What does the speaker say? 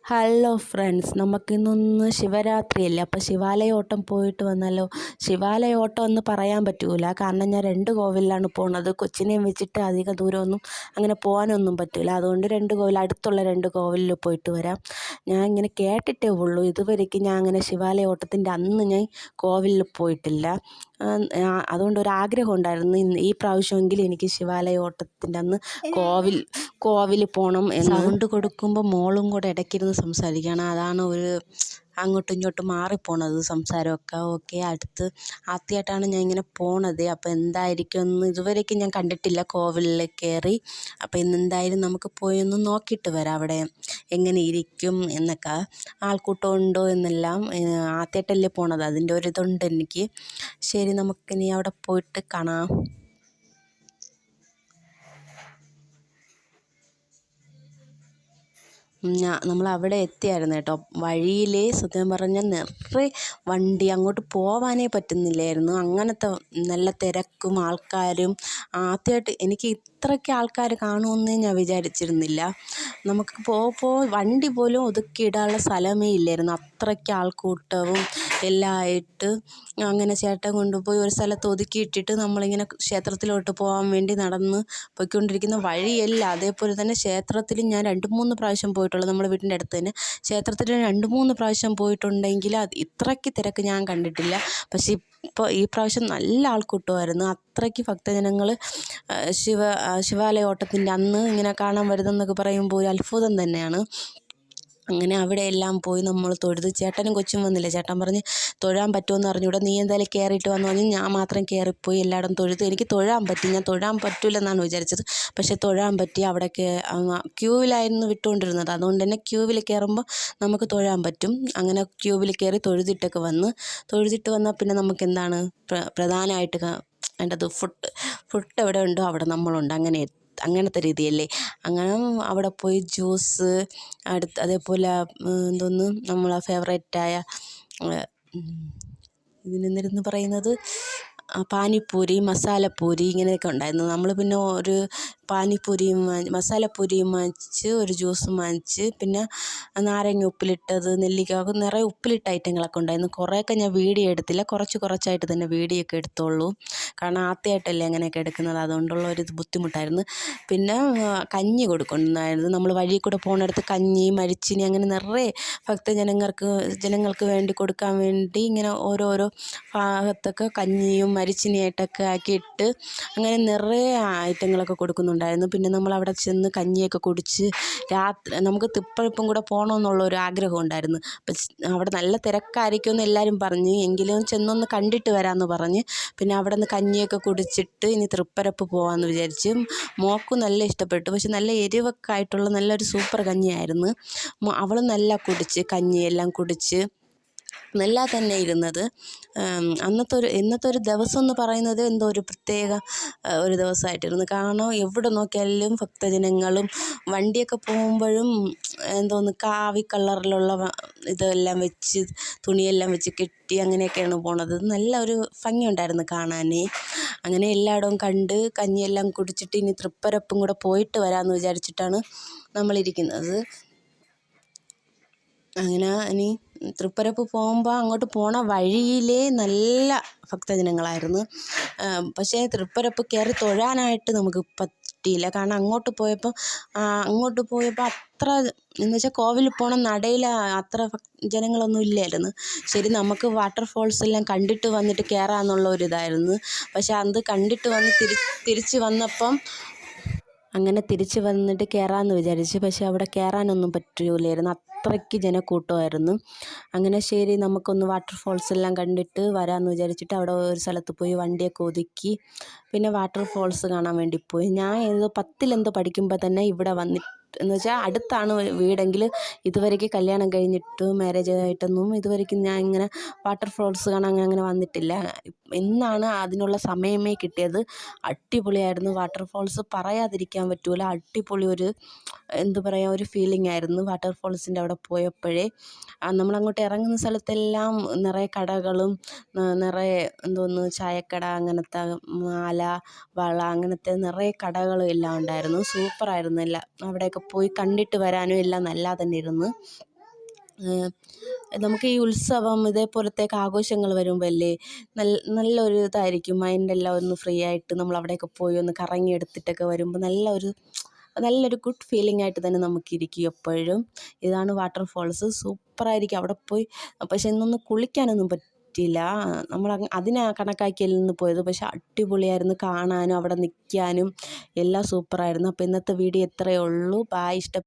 Hello friends, നമുക്കിന്നൊന്ന് ശിവരാത്രിയല്ലേ, അപ്പോൾ ശിവാലയോട്ടം പോയിട്ട് വന്നാലോ? ശിവാലയോട്ടം എന്ന് പറയാൻ പറ്റൂല, കാരണം ഞാൻ 2 കോവിലാണ് പോണത്. കൊച്ചിനെയും വെച്ചിട്ട് അധിക ദൂരമൊന്നും അങ്ങനെ പോകാനൊന്നും പറ്റില്ല. അതുകൊണ്ട് 2 കോവിൽ, അടുത്തുള്ള 2 കോവിലിൽ പോയിട്ട് വരാം. ഞാൻ ഇങ്ങനെ കേട്ടിട്ടേ ഉള്ളൂ, ഇതുവരേക്കും ഞാൻ അങ്ങനെ ശിവാലയോട്ടത്തിൻ്റെ അന്ന് ഞാൻ കോവിലിൽ പോയിട്ടില്ല. അതുകൊണ്ട് ഒരാഗ്രഹം ഉണ്ടായിരുന്നു, ഈ പ്രാവശ്യമെങ്കിലും എനിക്ക് ശിവാലയോട്ടത്തിൻ്റെ അന്ന് കോവിൽ പോകണം എന്ന്. സൗണ്ട് കൊടുക്കുമ്പോൾ മോളും കൂടെ ഇടയ്ക്കിരുന്ന് സംസാരിക്കണം, അതാണ് ഒരു അങ്ങോട്ടും ഇങ്ങോട്ടും മാറിപ്പോണത് സംസാരമൊക്കെ. ഓക്കെ, ആദ്യമായിട്ടാണ് ഞാൻ ഇങ്ങനെ പോണത്. അപ്പോൾ എന്തായിരിക്കും എന്ന് ഇതുവരേക്കും ഞാൻ കണ്ടിട്ടില്ല കോവിലിൽ കയറി. അപ്പോൾ ഇന്നെന്തായാലും നമുക്ക് പോയി ഒന്ന് നോക്കിയിട്ട് വരാം അവിടെ എങ്ങനെ ഇരിക്കും എന്നൊക്കെ, ആൾക്കൂട്ടം ഉണ്ടോ എന്നെല്ലാം. ആദ്യമായിട്ടല്ലേ പോണത്, അതിൻ്റെ ഒരു ഇതുണ്ട് എനിക്ക്. ശരി, നമുക്കിനി അവിടെ പോയിട്ട് കാണാം. നമ്മൾ അവിടെ എത്തിയായിരുന്നു കേട്ടോ. വഴിയിൽ സത്യം പറഞ്ഞാൽ നിറയെ വണ്ടി, അങ്ങോട്ട് പോവാനേ പറ്റുന്നില്ലായിരുന്നു. അങ്ങനത്തെ നല്ല തിരക്കും ആൾക്കാരും. ആദ്യമായിട്ട് എനിക്ക് ഇത്രയ്ക്ക് ആൾക്കാർ കാണുമെന്നേ ഞാൻ വിചാരിച്ചിരുന്നില്ല. നമുക്ക് വണ്ടി പോലും ഒതുക്കിയിടാനുള്ള സ്ഥലമേ ഇല്ലായിരുന്നു, അത്രയ്ക്ക് ആൾക്കൂട്ടവും എല്ലാം ആയിട്ട്. അങ്ങനെ ചേട്ടൻ കൊണ്ടുപോയി ഒരു സ്ഥലത്ത് ഒതുക്കിയിട്ടിട്ട് നമ്മളിങ്ങനെ ക്ഷേത്രത്തിലോട്ട് പോകാൻ വേണ്ടി നടന്ന് പോയിക്കൊണ്ടിരിക്കുന്ന വഴിയല്ല. അതേപോലെ തന്നെ ക്ഷേത്രത്തിൽ ഞാൻ 2-3 പ്രാവശ്യം പോയിട്ടുള്ളൂ, നമ്മുടെ വീട്ടിൻ്റെ അടുത്ത് തന്നെ. ക്ഷേത്രത്തിൽ 2-3 പ്രാവശ്യം പോയിട്ടുണ്ടെങ്കിൽ ഇത്രയ്ക്ക് തിരക്ക് ഞാൻ കണ്ടിട്ടില്ല. പക്ഷേ ഇപ്പോൾ ഈ പ്രാവശ്യം നല്ല ആൾക്കൂട്ടമായിരുന്നു. അത്രയ്ക്ക് ഭക്തജനങ്ങൾ ശിവാലയോട്ടത്തിൻ്റെ അന്ന് ഇങ്ങനെ കാണാൻ വരുന്നതെന്നൊക്കെ പറയുമ്പോൾ ഒരു അത്ഭുതം തന്നെയാണ്. അങ്ങനെ അവിടെ എല്ലാം പോയി നമ്മൾ തൊഴുത്. ചേട്ടനും കൊച്ചും വന്നില്ല. ചേട്ടൻ പറഞ്ഞ് തൊഴാൻ പറ്റുമെന്ന് അറിഞ്ഞൂടെ, നീ എന്തായാലും കയറിയിട്ട് വന്നു പറഞ്ഞ് ഞാൻ മാത്രം കയറിപ്പോയി എല്ലായിടും തൊഴുത്. എനിക്ക് തൊഴാൻ പറ്റി, ഞാൻ തൊഴാൻ പറ്റില്ലെന്നാണ് വിചാരിച്ചത്, പക്ഷേ തൊഴാൻ പറ്റി. അവിടെയൊക്കെ ക്യൂവിലായിരുന്നു വിട്ടുകൊണ്ടിരുന്നത്, അതുകൊണ്ട് തന്നെ ക്യൂവിൽ കയറുമ്പോൾ നമുക്ക് തൊഴാൻ പറ്റും. അങ്ങനെ ക്യൂവിൽ കയറി തൊഴുതിട്ടൊക്കെ തൊഴുതിട്ട് വന്നാൽ പിന്നെ നമുക്ക് എന്താണ് പ്രധാനമായിട്ട് വേണ്ടത്, ഫുഡ് എവിടെ ഉണ്ടോ അവിടെ നമ്മളുണ്ട്, അങ്ങനത്തെ രീതിയല്ലേ. അങ്ങനെ അവിടെ പോയി ജ്യൂസ്, അതേപോലെ നമ്മളെ ഫേവറേറ്റായ ഇതിനെന്തിരുന്ന് പറയുന്നത്, പാനിപ്പൂരി, മസാലപ്പൂരി ഇങ്ങനെയൊക്കെ ഉണ്ടായിരുന്നു. നമ്മൾ പിന്നെ ഒരു പാനിപ്പൂരിയും മസാലപ്പൂരിയും വാങ്ങിച്ച്, ഒരു ജ്യൂസും വാങ്ങിച്ച്, പിന്നെ നാരങ്ങ ഉപ്പിലിട്ടത്, നെല്ലിക്ക, നിറയെ ഉപ്പിലിട്ട ഐറ്റങ്ങളൊക്കെ ഉണ്ടായിരുന്നു. കുറേയൊക്കെ ഞാൻ വീഡിയോ എടുത്തില്ല, കുറച്ചായിട്ട് തന്നെ വീഡിയോ ഒക്കെ എടുത്തുള്ളൂ, കാരണം ആദ്യമായിട്ടല്ലേ അങ്ങനെയൊക്കെ എടുക്കുന്നത്, അതുകൊണ്ടുള്ള ഒരു ബുദ്ധിമുട്ടായിരുന്നു. പിന്നെ കഞ്ഞി കൊടുക്കുന്നുണ്ടായിരുന്നു. നമ്മൾ വഴിയിൽ കൂടെ പോകുന്നിടത്ത് കഞ്ഞി, മരിച്ചിനി അങ്ങനെ നിറയെ ജനങ്ങൾക്ക് വേണ്ടി കൊടുക്കാൻ വേണ്ടി ഇങ്ങനെ ഓരോരോ ഭാഗത്തൊക്കെ കഞ്ഞിയും മരിച്ചിനിയായിട്ടൊക്കെ ആക്കിയിട്ട് അങ്ങനെ നിറയെ ഐറ്റങ്ങളൊക്കെ കൊടുക്കുന്നുണ്ടായിരുന്നു. പിന്നെ നമ്മൾ അവിടെ ചെന്ന് കഞ്ഞിയൊക്കെ കുടിച്ച് നമുക്ക് തിപ്പഴപ്പും കൂടെ പോകണമെന്നുള്ളൊരു ആഗ്രഹം ഉണ്ടായിരുന്നു. അവിടെ നല്ല തിരക്കായിരിക്കുമെന്ന് എല്ലാവരും പറഞ്ഞ്, എങ്കിലും ചെന്നൊന്ന് കണ്ടിട്ട് വരാമെന്ന് പറഞ്ഞ് പിന്നെ അവിടെ നിന്ന് കഞ്ഞിയൊക്കെ കുടിച്ചിട്ട് ഇനി തൃപ്പരപ്പ് പോകാമെന്ന് വിചാരിച്ച്. മോൾക്കും നല്ല ഇഷ്ടപ്പെട്ടു, പക്ഷെ നല്ല എരിവൊക്കെ ആയിട്ടുള്ള നല്ലൊരു സൂപ്പർ കഞ്ഞിയായിരുന്നു. അവൾ നല്ല കഞ്ഞിയെല്ലാം കുടിച്ച് നല്ല തന്നെ ഇരുന്നത്. ഇന്നത്തെ ഒരു ദിവസം എന്ന് പറയുന്നത് എന്തോ ഒരു പ്രത്യേക ഒരു ദിവസമായിട്ടിരുന്നു. കാരണം എവിടെ നോക്കിയാലും ഭക്തജനങ്ങളും വണ്ടിയൊക്കെ പോകുമ്പോഴും കാവി കളറിലുള്ള ഇതെല്ലാം വെച്ച്, തുണിയെല്ലാം വെച്ച് കെട്ടി അങ്ങനെയൊക്കെയാണ് പോണത്. നല്ല ഒരു ഭംഗിയുണ്ടായിരുന്നു കാണാൻ. അങ്ങനെ എല്ലായിടവും കണ്ട് കഞ്ഞിയെല്ലാം കുടിച്ചിട്ട് ഇനി തൃപ്പരപ്പും കൂടെ പോയിട്ട് വരാമെന്ന് വിചാരിച്ചിട്ടാണ് നമ്മളിരിക്കുന്നത്. അങ്ങനെ ഇനി തൃപ്പരപ്പ് പോകുമ്പോൾ അങ്ങോട്ട് പോണ വഴിയിലേ നല്ല ഭക്തജനങ്ങളായിരുന്നു. പക്ഷേ തൃപ്പരപ്പ് കയറി തൊഴാനായിട്ട് നമുക്ക് പറ്റിയില്ല, കാരണം അങ്ങോട്ട് പോയപ്പോൾ അത്ര എന്ന് വെച്ചാൽ കോവിലിൽ പോകണം നടയിൽ അത്ര ജനങ്ങളൊന്നും ഇല്ലായിരുന്നു. ശരി, നമുക്ക് വാട്ടർഫോൾസ് എല്ലാം കണ്ടിട്ട് വന്നിട്ട് കയറാമെന്നുള്ള ഒരിതായിരുന്നു. പക്ഷേ അത് കണ്ടിട്ട് വന്ന് തിരിച്ച് വന്നപ്പം അങ്ങനെ തിരിച്ച് വന്നിട്ട് കയറാമെന്ന് വിചാരിച്ചു, പക്ഷേ അവിടെ കയറാനൊന്നും പറ്റില്ലായിരുന്നു, അത്രയ്ക്ക് ജനക്കൂട്ടമായിരുന്നു. അങ്ങനെ ശരി, നമുക്കൊന്ന് വാട്ടർഫോൾസ് എല്ലാം കണ്ടിട്ട് വരാമെന്ന് വിചാരിച്ചിട്ട് അവിടെ ഒരു സ്ഥലത്ത് പോയി വണ്ടിയൊക്കെ ഒതുക്കി പിന്നെ വാട്ടർഫോൾസ് കാണാൻ വേണ്ടി പോയി. ഞാൻ 10ൽ പഠിക്കുമ്പോൾ തന്നെ ഇവിടെ എന്ന് വെച്ചാൽ അടുത്താണ് വീടെങ്കിൽ ഇതുവരേക്കും കല്യാണം കഴിഞ്ഞിട്ട് മാരേജ് ആയിട്ടൊന്നും ഇതുവരേക്കും ഞാൻ ഇങ്ങനെ വാട്ടർഫോൾസ് കാണാൻ അങ്ങനെ വന്നിട്ടില്ല. ഇന്നാണ് അതിനുള്ള സമയമേ കിട്ടിയത്. അടിപൊളിയായിരുന്നു വാട്ടർഫോൾസ്, പറയാതിരിക്കാൻ പറ്റൂല. അടിപൊളി ഒരു ഒരു ഫീലിംഗ് ആയിരുന്നു വാട്ടർഫോൾസിൻ്റെ അവിടെ പോയപ്പോഴേ. നമ്മളങ്ങോട്ട് ഇറങ്ങുന്ന സ്ഥലത്തെല്ലാം നിറയെ കടകളും നിറയെ ചായക്കട, അങ്ങനത്തെ മാല, വള, അങ്ങനത്തെ നിറയെ കടകളും എല്ലാം ഉണ്ടായിരുന്നു. സൂപ്പറായിരുന്നു എല്ലാം. അവിടെയൊക്കെ പോയി കണ്ടിട്ട് വരാനും എല്ലാം നല്ല തന്നെ ഇരുന്ന്. നമുക്ക് ഈ ഉത്സവം ഇതേപോലത്തെയൊക്കെ ആഘോഷങ്ങൾ വരുമ്പോൾ അല്ലേ നല്ലൊരു ഇതായിരിക്കും. മൈൻഡെല്ലാം ഒന്ന് ഫ്രീ ആയിട്ട് നമ്മൾ അവിടെയൊക്കെ പോയി ഒന്ന് കറങ്ങി എടുത്തിട്ടൊക്കെ വരുമ്പോൾ നല്ലൊരു ഗുഡ് ഫീലിംഗ് ആയിട്ട് തന്നെ നമുക്കിരിക്കും എപ്പോഴും. ഇതാണ് വാട്ടർഫാൾസ്, സൂപ്പറായിരിക്കും അവിടെ പോയി. പക്ഷെ ഇന്നൊന്ന് കുളിക്കാനൊന്നും പറ്റിയില്ല, നമ്മൾ അതിനെ കണക്കാക്കിയതിൽ നിന്ന് പോയത്. പക്ഷെ അടിപൊളിയായിരുന്നു കാണാനും അവിടെ നിൽക്കാനും എല്ലാം സൂപ്പറായിരുന്നു. അപ്പോൾ ഇന്നത്തെ വീഡിയോ ഇത്രയേ ഉള്ളൂ. ബായ്.